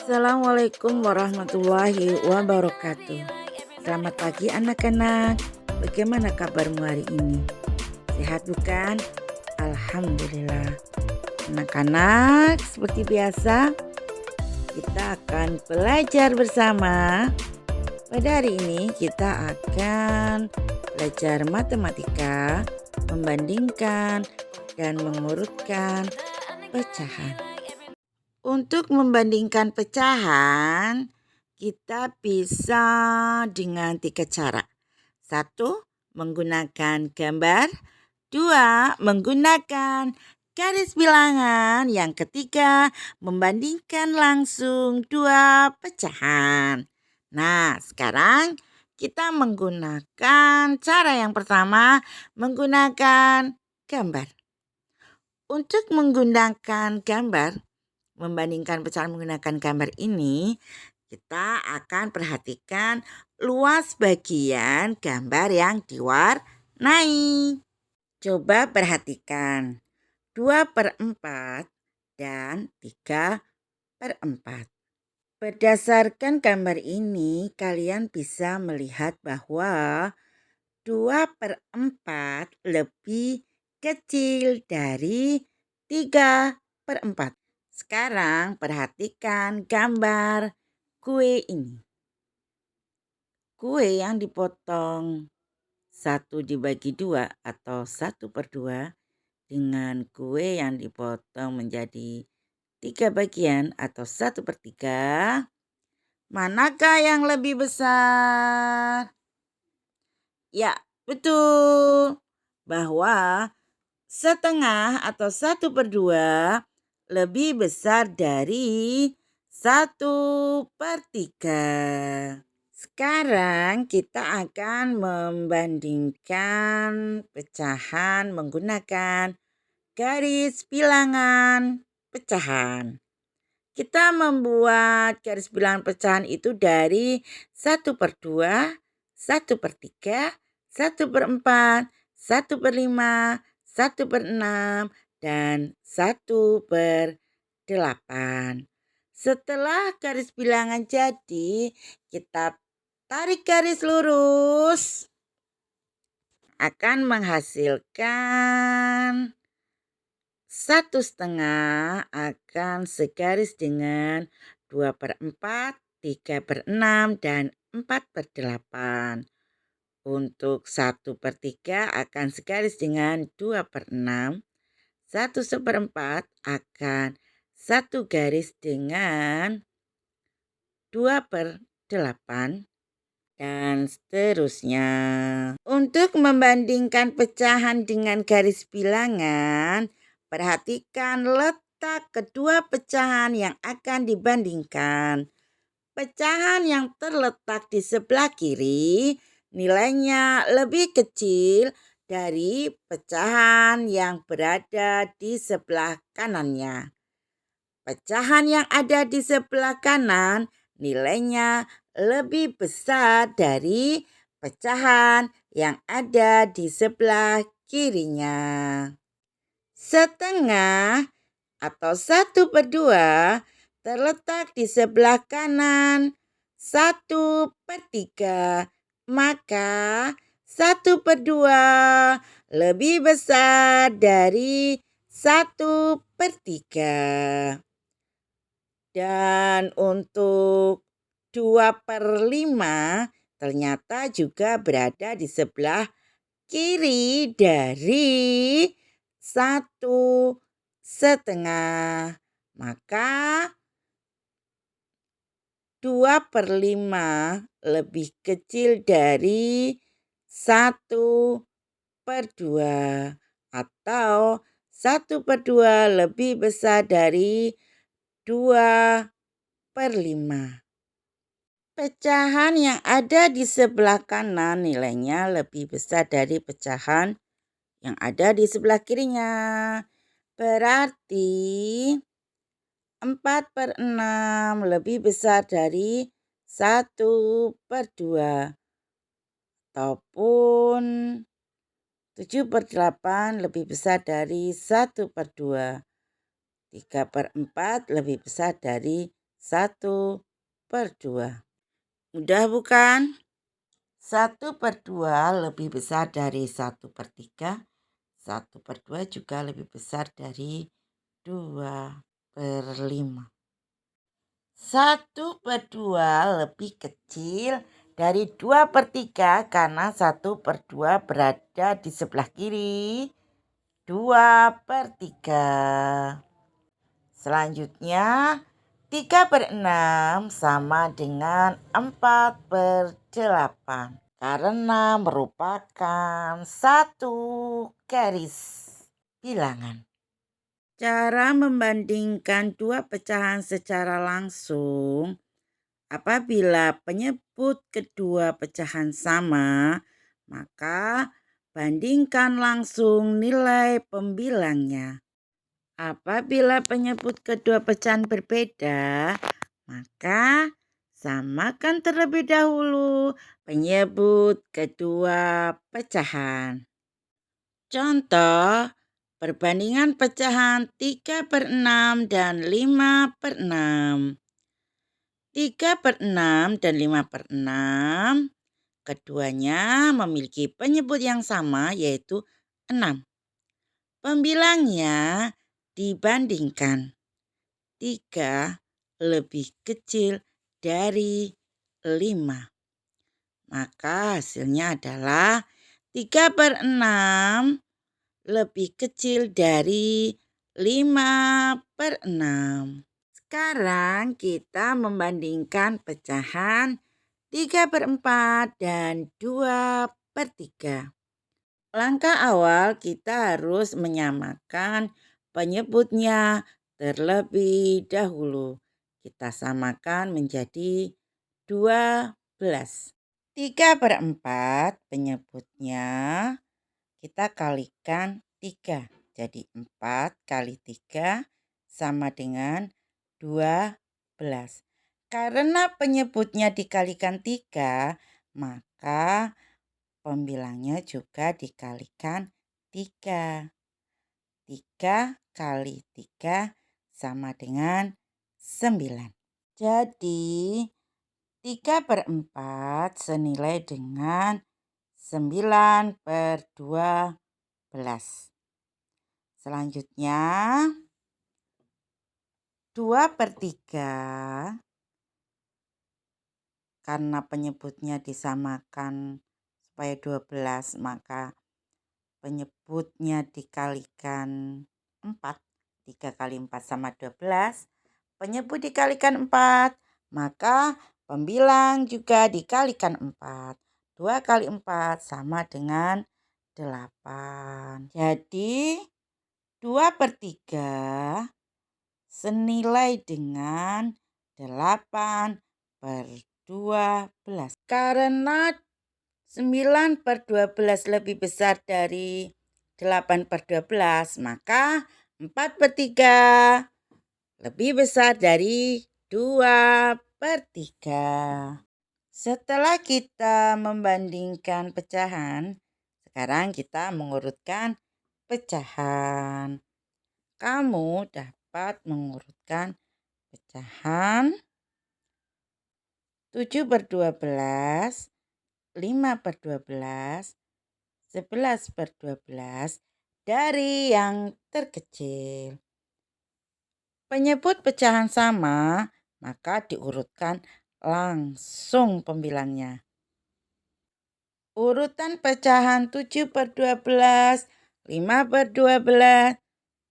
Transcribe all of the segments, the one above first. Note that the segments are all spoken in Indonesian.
Assalamualaikum warahmatullahi wabarakatuh. Selamat pagi anak-anak. Bagaimana kabarmu hari ini? Sehat bukan? Alhamdulillah. Anak-anak, seperti biasa kita akan belajar bersama. Pada hari ini kita akan belajar matematika, membandingkan dan mengurutkan pecahan. Untuk membandingkan pecahan, kita bisa dengan 3 cara. 1. Menggunakan gambar. 2. Menggunakan garis bilangan. Yang ketiga, membandingkan langsung 2 pecahan. Nah, sekarang kita menggunakan cara yang pertama, menggunakan gambar. Untuk menggunakan gambar, membandingkan pecahan menggunakan gambar ini, kita akan perhatikan luas bagian gambar yang diwarnai. Coba perhatikan 2/4 dan 3/4. Berdasarkan gambar ini, kalian bisa melihat bahwa 2/4 lebih kecil dari 3/4. Sekarang perhatikan gambar kue ini. Kue yang dipotong 1 dibagi 2 atau 1/2 dengan kue yang dipotong menjadi 3 bagian atau 1/3. Manakah yang lebih besar? Ya, betul. Bahwa setengah atau 1/2 lebih besar dari 1/3. Sekarang kita akan membandingkan pecahan menggunakan garis bilangan pecahan. Kita membuat garis bilangan pecahan itu dari 1/2, 1/3, 1/4, 1/5, 1/6, dan 1/8. Setelah garis bilangan jadi, kita tarik garis lurus, akan menghasilkan 1/2 akan segaris dengan 2/4, 3/6, dan 4/8. Untuk 1/3 akan segaris dengan 2/6. 1/4 akan satu garis dengan 2/8 dan seterusnya. Untuk membandingkan pecahan dengan garis bilangan, perhatikan letak kedua pecahan yang akan dibandingkan. Pecahan yang terletak di sebelah kiri nilainya lebih kecil dari pecahan yang berada di sebelah kanannya. Pecahan yang ada di sebelah kanan nilainya lebih besar dari pecahan yang ada di sebelah kirinya. Setengah atau 1/2 terletak di sebelah kanan 1/3. Maka 1/2 lebih besar dari 1/3. Dan untuk 2/5 ternyata juga berada di sebelah kiri dari 1/2. Maka 2/5 lebih kecil dari 1/2 atau 1/2 lebih besar dari 2/5. Pecahan yang ada di sebelah kanan nilainya lebih besar dari pecahan yang ada di sebelah kirinya. Berarti 4/6 lebih besar dari 1/2. Ataupun 7/8 lebih besar dari 1/2. 3/4 lebih besar dari 1/2. Mudah bukan? 1/2 lebih besar dari 1/3. 1/2 juga lebih besar dari 2/5. 1/2 lebih kecil dari 2/3 karena 1/2 berada di sebelah kiri 2/3. Selanjutnya 3/6 sama dengan 4/8 karena merupakan satu garis bilangan. Cara membandingkan dua pecahan secara langsung. Apabila penyebut kedua pecahan sama, maka bandingkan langsung nilai pembilangnya. Apabila penyebut kedua pecahan berbeda, maka samakan terlebih dahulu penyebut kedua pecahan. Contoh, perbandingan pecahan 3/6 dan 5/6. 3/6 dan 5/6 keduanya memiliki penyebut yang sama yaitu 6. Pembilangnya dibandingkan 3 lebih kecil dari 5. Maka hasilnya adalah 3/6 lebih kecil dari 5/6. Sekarang kita membandingkan pecahan 3/4 dan 2/3. Langkah awal kita harus menyamakan penyebutnya terlebih dahulu. Kita samakan menjadi 12. 3/4 penyebutnya kita kalikan 3. Jadi 4 kali 3 sama dengan 12. Karena penyebutnya dikalikan 3, maka pembilangnya juga dikalikan 3. 3 kali 3 sama dengan 9. Jadi 3/4 senilai dengan 9/12. Selanjutnya 2/3 karena penyebutnya disamakan supaya 12 maka penyebutnya dikalikan 4. 3 kali 4 sama 12. Penyebut dikalikan 4 maka pembilang juga dikalikan 4. 2 kali 4 sama dengan 8. Jadi 2/3 senilai dengan 8/12. Karena 9/12 lebih besar dari 8/12, maka 4/3 lebih besar dari 2/3. Setelah kita membandingkan pecahan, sekarang kita mengurutkan pecahan. Kamu dapat mengurutkan pecahan 7/12, 5/12, 11/12 dari yang terkecil. Penyebut pecahan sama, maka diurutkan langsung pembilangnya. Urutan pecahan 7/12, 5/12,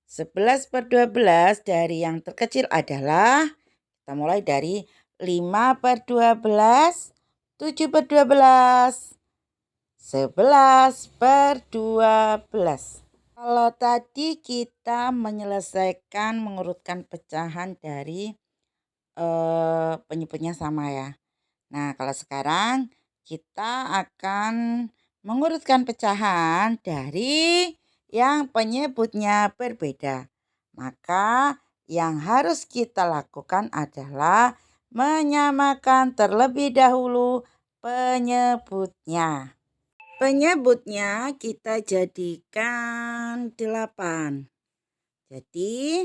11/12 dari yang terkecil adalah, kita mulai dari 5/12, 7/12, 11/12. Kalau tadi kita menyelesaikan mengurutkan pecahan dari penyebutnya sama ya. Nah, kalau sekarang kita akan mengurutkan pecahan dari yang penyebutnya berbeda. Maka yang harus kita lakukan adalah menyamakan terlebih dahulu penyebutnya. Penyebutnya kita jadikan 8. Jadi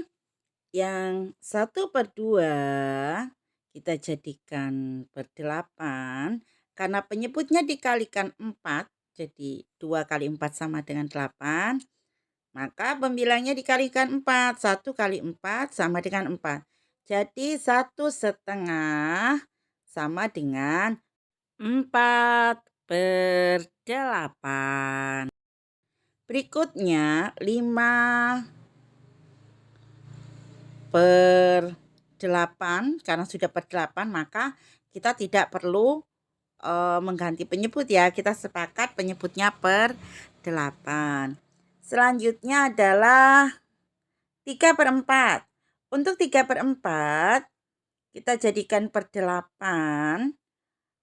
yang 1/2 kita jadikan per 8. Karena penyebutnya dikalikan 4, jadi 2 kali 4 sama dengan 8. Maka pembilangnya dikalikan 4. 1 kali 4 sama dengan 4. Jadi 1/2 sama dengan 4/8. Berikutnya 5/8. Karena sudah per 8 maka kita tidak perlu mengganti penyebut ya. Kita sepakat penyebutnya per 8. Selanjutnya adalah 3/4. Untuk 3/4 kita jadikan per 8.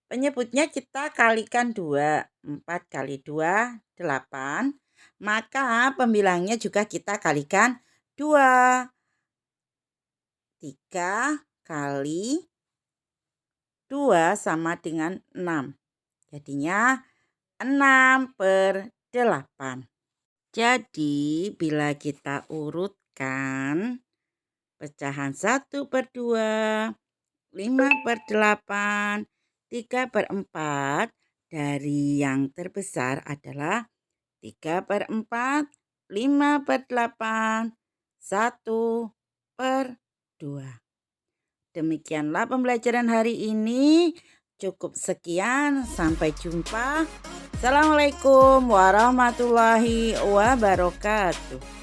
Penyebutnya kita kalikan 2. 4 kali 2, 8. Maka pembilangnya juga kita kalikan 2. 3 kali 2 sama dengan 6. Jadinya 6/8. Jadi bila kita urutkan pecahan 1/2, 5/8, 3/4, dari yang terbesar adalah 3/4, 5/8, 1/2. Demikianlah pembelajaran hari ini. Cukup sekian, sampai jumpa. Assalamualaikum warahmatullahi wabarakatuh.